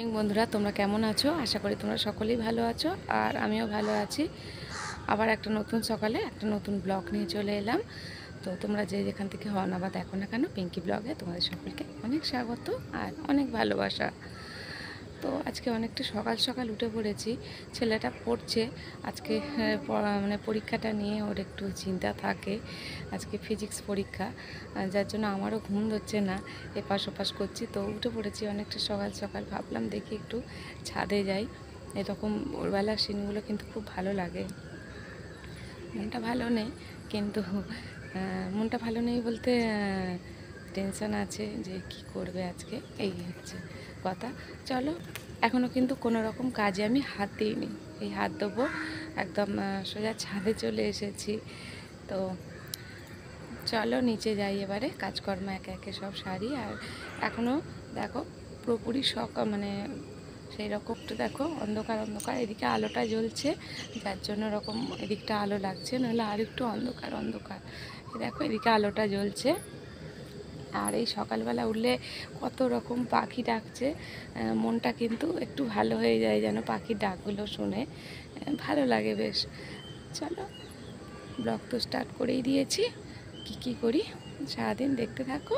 Morning বন্ধুরা, তোমরা কেমন আছো? আশা করি তোমরা সকলেই ভালো আছো, আর আমিও ভালো আছি। আবার একটা নতুন সকালে একটা নতুন ব্লগ নিয়ে চলে এলাম। তো তোমরা যে যেখান থেকে হও না বা দেখো না কেন, পিঙ্কি ব্লগে তোমাদের সকলকে অনেক স্বাগত আর অনেক ভালোবাসা। তো আজকে অনেকটা সকাল সকাল উঠে পড়েছি। ছেলেটা পড়ছে আজকে, মানে পরীক্ষাটা নিয়ে ওর একটু চিন্তা থাকে। আজকে ফিজিক্স পরীক্ষা, যার জন্য আমারও ঘুম ধরছে না, এপাশ ওপাশ করছি। তো উঠে পড়েছি অনেকটা সকাল সকাল, ভাবলাম দেখি একটু ছাদে যাই। এরকম ভোরবেলার সিনগুলো কিন্তু খুব ভালো লাগে। মনটা ভালো নেই, কিন্তু মনটা ভালো নেই বলতে টেনশন আছে যে কি করবে আজকে, এই হচ্ছে কথা। চলো, এখনও কিন্তু কোনো রকম কাজে আমি হাত দিইনি, এই হাত দেবো একদম। সোজা ছাদে চলে এসেছি। তো চলো নিচে যাই, এবারে কাজকর্ম একে একে সব সারি। আর এখনও দেখো পুরোপুরি মানে সেই রকম একটু দেখো অন্ধকার অন্ধকার, এদিকে আলোটা জ্বলছে যার জন্য রকম এদিকটা আলো লাগছে, নাহলে আর একটু অন্ধকার অন্ধকার। দেখো এদিকে আলোটা জ্বলছে। আর এই সকালবেলা উঠলে কত রকম পাখি ডাকছে, মনটা কিন্তু একটু ভালো হয়ে যায় যেন পাখির ডাকগুলো শুনে, ভালো লাগে বেশ। চলো, ব্লগ তো স্টার্ট করেই দিয়েছি, কি করি সারাদিন দেখতে থাকো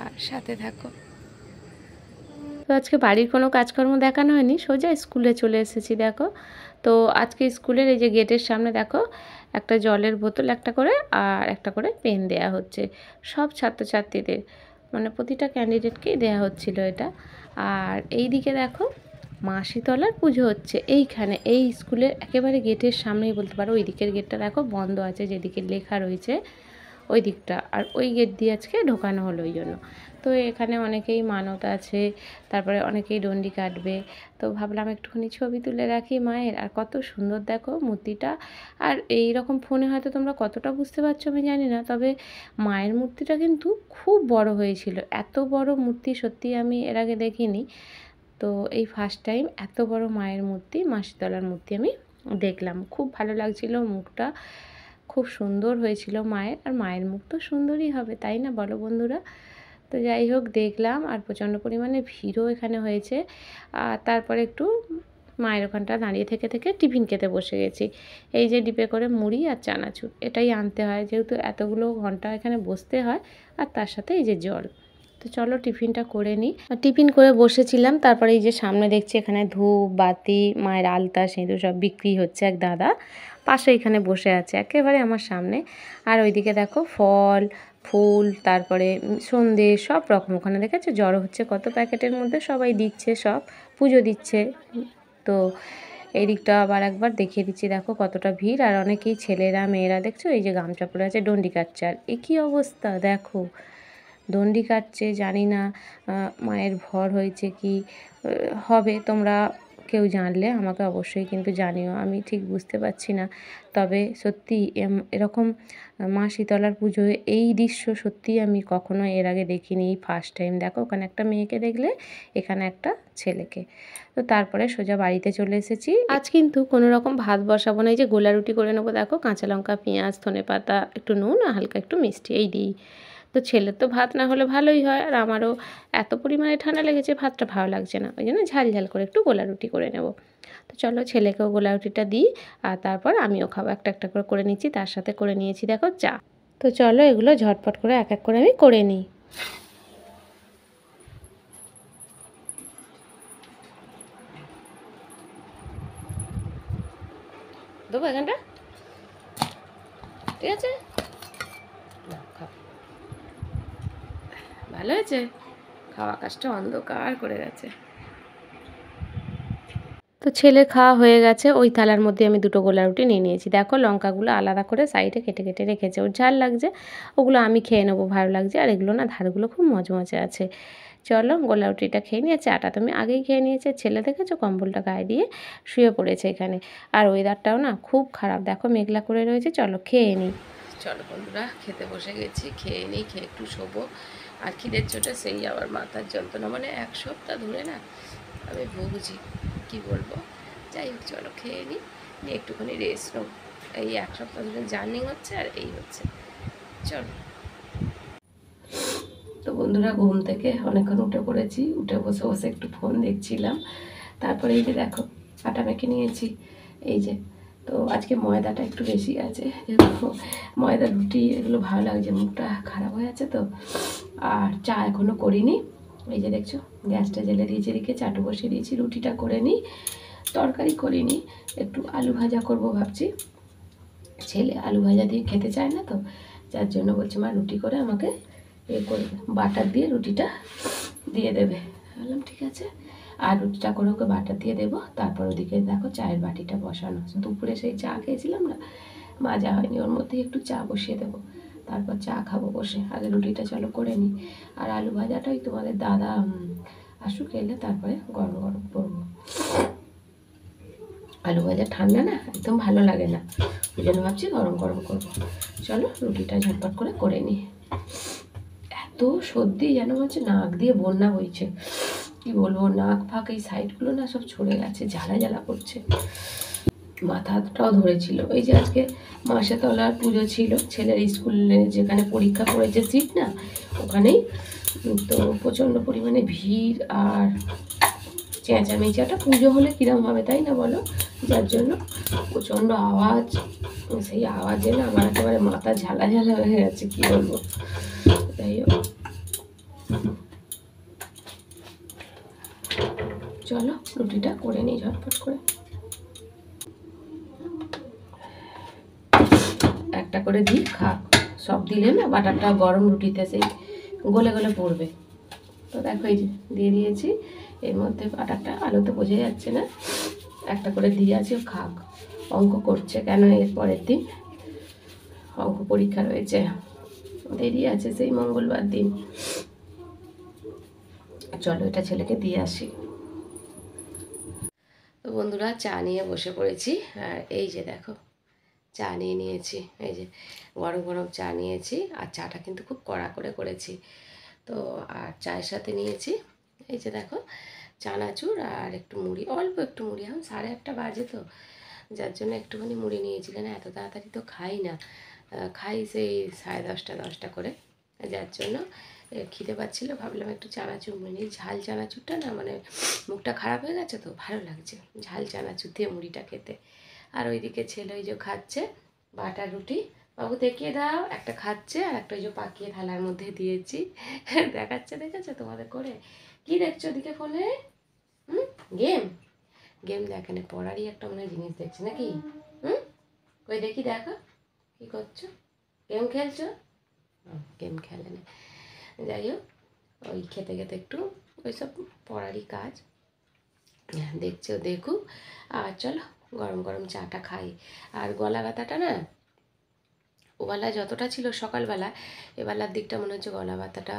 আর সাথে থাকো। তো আজকে বাড়ির কোনো কাজকর্ম দেখানো হয়নি, সোজা স্কুলে চলে এসেছি। দেখো, তো আজকে স্কুলের এই যে গেটের সামনে দেখো একটা জলের বোতল একটা করে আর একটা করে পেন দেয়া হচ্ছে সব ছাত্রছাত্রীদের, মানে প্রতিটা ক্যান্ডিডেটকেই দেয়া হচ্ছিল এটা। আর এই দিকে দেখো মা শীতলার পুজো হচ্ছে এইখানে, এই স্কুলের একেবারে গেটের সামনেই বলতে পারো। ওই দিকের গেটটা দেখো বন্ধ আছে, যেদিকে লেখা রয়েছে ওই দিকটা, আর ওই গেট দিয়ে আজকে ঢোকানো হলো ওই জন্য। তো এখানে অনেকেই মানত আছে, তারপরে অনেকেই ডন্ডি কাটবে। তো ভাবলাম একটুখানি ছবি তুলে রাখি মায়ের। আর কত সুন্দর দেখো মূর্তিটা। আর এই রকম ফোনে হয়তো তোমরা কতটা বুঝতে পারছো আমি জানি না, তবে মায়ের মূর্তিটা কিন্তু খুব বড় হয়েছিল। এত বড় মূর্তি সত্যি আমি এর আগে দেখিনি। তো এই ফার্স্ট টাইম এত বড় মায়ের মূর্তি, মা শীতলার মূর্তি আমি দেখলাম। খুব ভালো লাগছিল, মুখটা খুব সুন্দর হয়েছিল মায়ের। আর মায়ের মুখ তো সুন্দরই হবে, তাই না বলো বন্ধুরা? তো যাই হোক দেখলাম, আর প্রচণ্ড পরিমাণে ভিড়ও এখানে হয়েছে। আর তারপরে একটু মায়ের ওখানটা দাঁড়িয়ে থেকে থেকে টিফিন খেতে বসে গেছি। এই যে ডিপে করে মুড়ি আর চানাচুর এটাই আনতে হয়, যেহেতু এতগুলো ঘন্টা এখানে বসতে হয়। আর তার সাথে এই যে জল। তো চলো টিফিনটা করে নিই। টিফিন করে বসেছিলাম, তারপরে এই যে সামনে দেখছি এখানে ধূপ বাতি, মায়ের আলতা সিঁদুর সব বিক্রি হচ্ছে। এক দাদা পাশে এখানে বসে আছে একেবারে আমার সামনে। আর ওইদিকে দেখো ফল ফুল, তারপরে সন্দেশ সব রকম ওখানে দেখেছো জড়ো হচ্ছে কত প্যাকেটের মধ্যে, সবাই দিচ্ছে, সব পুজো দিচ্ছে। তো এই দিকটা আবার একবার দেখিয়ে দিচ্ছি, দেখো কতটা ভিড়। আর অনেকেই ছেলেরা মেয়েরা দেখছো এই যে গামছা পরে আছে, ডন্ডি কাটছে। আর এ কী অবস্থা দেখো, দণ্ডি কাটছে। জানি না মায়ের ভর হয়েছে কি হবে, তোমরা কেউ জানলে আমাকে অবশ্যই কিন্তু জানিও, আমি ঠিক বুঝতে পারছি না। তবে সত্যি এরকম মা শীতলার পুজোয় এই দৃশ্য সত্যিই আমি কখনো এর আগে দেখিনি, এই ফার্স্ট টাইম। দেখো ওখানে একটা মেয়েকে দেখলে, এখানে একটা ছেলেকে। তো তারপরে সোজা বাড়িতে চলে এসেছি। আজ কিন্তু কোনো রকম ভাত বসাবো না, এই যে গোলা রুটি করে নেবো। দেখো কাঁচা লঙ্কা পেঁয়াজ ধনেপাতা একটু নুন আর হালকা একটু মিষ্টি এই দিই। তো ছেলের তো ভাত না হলে ভালোই হয়, আর আমারও এত পরিমাণে ঠান্ডা লেগেছে ভাতটা ভালো লাগছে না, ওই জন্য ঝাল ঝাল করে একটু গোলা রুটি করে নেব। তো চলো ছেলেকেও গোলা রুটিটা দিই, আর তারপর আমিও খাবো। একটা একটা করে করে নিচ্ছি, তার সাথে করে নিয়েছি দেখো চা। তো চলো এগুলো ঝটপট করে এক এক করে আমি করে নিই। দেবো এখানটা, ঠিক আছে? ভালো হয়েছে, খাওয়া আকাশটা অন্ধকার করে গেছে। তো ছেলে খাওয়া হয়ে গেছে, ওই থালার মধ্যে আমি দুটো গোলা রুটি নিয়ে নিয়েছি। দেখো লঙ্কাগুলো আলাদা করে সাইডে কেটে কেটে রেখেছে, ওর ঝাল লাগছে, ওগুলো আমি খেয়ে নেবো, ভালো লাগছে। আর এগুলো না ধারগুলো খুব মজমজে আছে। চলো গোলা রুটিটা খেয়ে নিয়ে, চাটা তো আমি আগেই খেয়ে নিয়েছি। ছেলে দেখেছো কম্বলটা গায়ে দিয়ে শুয়ে পড়েছে এখানে। আর ওয়েদারটাও না খুব খারাপ, দেখো মেঘলা করে রয়েছে। চলো খেয়ে নিই। চলো বন্ধুরা, খেতে বসে গেছি, খেয়ে নিই, খেয়ে একটু শোবো। আর খিদের চোটে সেই আবার মাথার যন্ত্রণা, মানে এক সপ্তাহ ধরে না আমি ভুগছি, কি বলবো। যাই হোক চলো খেয়ে নিই, নিয়ে একটুখানি রেস্ট নেব। এই এক সপ্তাহ ধরে জার্নি হচ্ছে আর এই হচ্ছে। চলো তো বন্ধুরা ঘুম থেকে অনেকক্ষণ উঠে পড়েছি, উঠে বসে বসে একটু ফোন দেখছিলাম। তারপরে এই যে দেখো আটা মেখে নিয়েছি, এই যে। তো আজকে ময়দাটা একটু বেশি আছে, যেহেতু ময়দা রুটি এগুলো ভালো লাগছে, মুখটা খারাপ হয়ে আছে তো। আর চা এখনও করিনি, এই যে দেখছো গ্যাসটা জ্বেলে দিয়েছি, এদিকে চাটু বসিয়ে দিয়েছি। রুটিটা করে নিই, তরকারি করিনি, একটু আলু ভাজা করব ভাবছি। ছেলে আলু ভাজা দিয়ে খেতে চায় না তো, যার জন্য বলছে মা রুটি করে আমাকে করে বাটার দিয়ে রুটিটা দিয়ে দেবে। বললাম ঠিক আছে, আর রুটিটা করে ওকে বাটার দিয়ে দেবো। তারপর ওদিকে দেখো চায়ের বাটিটা বসানো, দুপুরে সেই চা খেয়েছিলাম না, মাজা হয়নি, ওর মধ্যে একটু চা বসিয়ে দেবো, তারপর চা খাবো বসে। আগে রুটিটা চলো করে নিই, আর আলু ভাজাটাই তোমাদের দাদা আসুক, এলে তারপরে গরম গরম করবো। আলু ভাজা ঠান্ডা না একদম ভালো লাগে না, ওই জন্য ভাবছি গরম গরম করবো। চলো রুটিটা ঝটপট করে নিই। এত সর্দি যেন হচ্ছে নাক দিয়ে বন্যা বইছে, কি বলবো, নাক ফাঁক এই সাইডগুলো না সব ছড়ে গেছে, জ্বালা জ্বালা করছে, মাথাটাও ধরেছিল। এই যে আজকে মাসে তলার পুজো ছিল, ছেলের স্কুলে যেখানে পরীক্ষা পড়েছে সিট না, ওখানেই তো প্রচণ্ড পরিমাণে ভিড় আর চেঁচামেচি। একটা পুজো হলে কিরম হবে তাই না বলো, যার জন্য প্রচণ্ড আওয়াজ, সেই আওয়াজে না আমার একেবারে মাথা ঝালা ঝালা হয়ে গেছে, কি বলবো। যাই হোক চলো রুটিটা করে নিই ঝটপট করে, একটা করে দিই খা। সব দিলে না বাটারটা গরম রুটিতে সেই গলে গলে পড়বে। তো দেখো এই যে দিয়ে দিয়েছি, এর মধ্যে বাটারটা, আলু তো বোঝা যাচ্ছে না, একটা করে দিয়ে আছে, ও খাক। অঙ্ক করছে, কেন এর পরের দিন অঙ্ক পরীক্ষা রয়েছে, দেরি আছে সেই মঙ্গলবার দিন। চলো এটা ছেলেকে দিয়ে আসি। তো বন্ধুরা চা নিয়ে বসে পড়েছি, আর এই যে দেখো চা নিয়ে নিয়েছি, এই যে গরম গরম চা নিয়েছি, আর চাটা কিন্তু খুব কড়া করে করেছি। তো আর চায়ের সাথে নিয়েছি এই যে দেখো চানাচুর আর একটু মুড়ি, অল্প একটু মুড়ি, এখন 8:30 বাজে তো, যার জন্য একটুখানি মুড়ি নিয়েছি, কেন এত তাড়াতাড়ি তো খাই না, খাই সেই 10:30 করে, যার জন্য খিদে পাচ্ছিলো, ভাবলাম একটু চানাচুর মুড়ি নিই। ঝাল চানাচুরটা না মানে মুখটা খারাপ হয়ে গেছে তো, ভালো লাগছে ঝাল চানাচুর দিয়ে মুড়িটা খেতে। আর ওইদিকে ছেলে ওই যে খাচ্ছে বাটার রুটি, বাবু দেখিয়ে দাও, একটা খাচ্ছে আর একটা ওই যে পাকিয়ে থালার মধ্যে দিয়েছি, দেখাচ্ছে, দেখেছো তোমাদের করে। কি দেখছো ওদিকে ফোনে? গেম, গেম দেখে না, পড়ারই একটা মনে জিনিস দেখছে নাকি? কই দেখি, দেখো কি করছো, গেম খেলছো? গেম খেলে না, যাই হোক ওই খেতে খেতে একটু ওইসব পড়ারই কাজ দেখছো, দেখুক। আর চলো গরম গরম চাটা খাই। আর গলা ব্যথাটা না ওবেলা যতটা ছিল সকালবেলা, এবেলার দিকটা মনে হচ্ছে গলা ব্যথাটা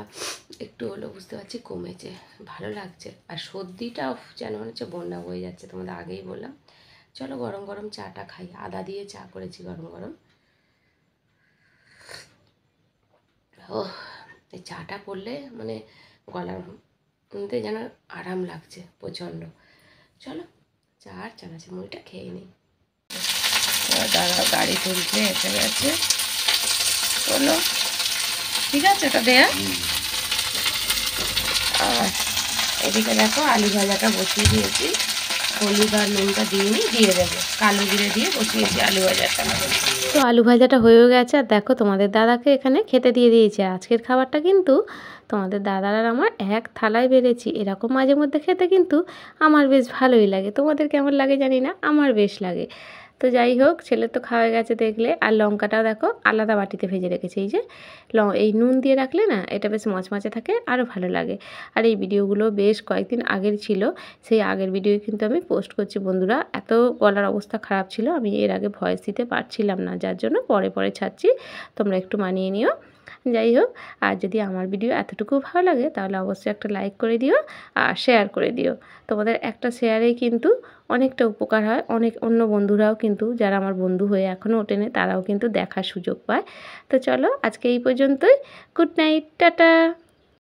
একটু হলেও বুঝতে পারছি কমেছে, ভালো লাগছে। আর সর্দিটাও যেন মনে হচ্ছে বন্যা বয়ে যাচ্ছে, তোমাদের আগেই বললাম। চলো গরম গরম চাটা খাই, আদা দিয়ে চা করেছি গরম গরম। ও এই চাটা করলে মানে গলার মধ্যে যেন আরাম লাগছে প্রচণ্ড। চলো চা আর চানাচুর মুড়িটা খেয়ে নিই। দাদা গাড়ি তুলতে এসে গেছে, চলো ঠিক আছে এটা দেয়া। আর এদিকে দেখো আলু ভাজাটা বসিয়ে দিয়েছি, হলুদ আর নুনটা দিয়ে দেবো, কালো জিরে দিয়ে বসিয়েছি আলু ভাজাটা। তো আলু ভাজাটা হয়েও গেছে, আর দেখো তোমাদের দাদাকে এখানে খেতে দিয়ে দিয়েছে। আজকের খাবারটা কিন্তু তোমাদের দাদার আর আমার এক থালায় বেড়েছি। এরকম মাঝে মধ্যে খেতে কিন্তু আমার বেশ ভালোই লাগে, তোমাদের কেমন লাগে জানি না, আমার বেশ লাগে। তো যাই হোক ছেলে তো খাওয়া গেছে দেখলে, আর লঙ্কাটাও দেখো আলাদা বাটিতে ভেজে রেখেছি। এই যে এই নুন দিয়ে রাখলে না এটা বেশ মচমচে থাকে, আরও ভালো লাগে। আর এই ভিডিওগুলো বেশ কয়েকদিন আগের ছিল, সেই আগের ভিডিও কিন্তু আমি পোস্ট করছি বন্ধুরা। এত গলার অবস্থা খারাপ ছিল, আমি এর আগে ভয়েস দিতে পারছিলাম না, যার জন্য পরে পরে ছাড়ছি, তোমরা একটু মানিয়ে নিও। যাই হোক, আর যদি আমার ভিডিও এতটুকু ভালো লাগে তাহলে অবশ্যই একটা লাইক করে দিও আর শেয়ার করে দিও। তোমাদের একটা শেয়ারেই কিন্তু অনেকটা উপকার হয়, অনেক অন্য বন্ধুরাও কিন্তু যারা আমার বন্ধু হয়ে এখনও ওঠেনি তারাও কিন্তু দেখার সুযোগ পায়। তো চলো আজকে এই পর্যন্তই, গুড নাইট, টাটা।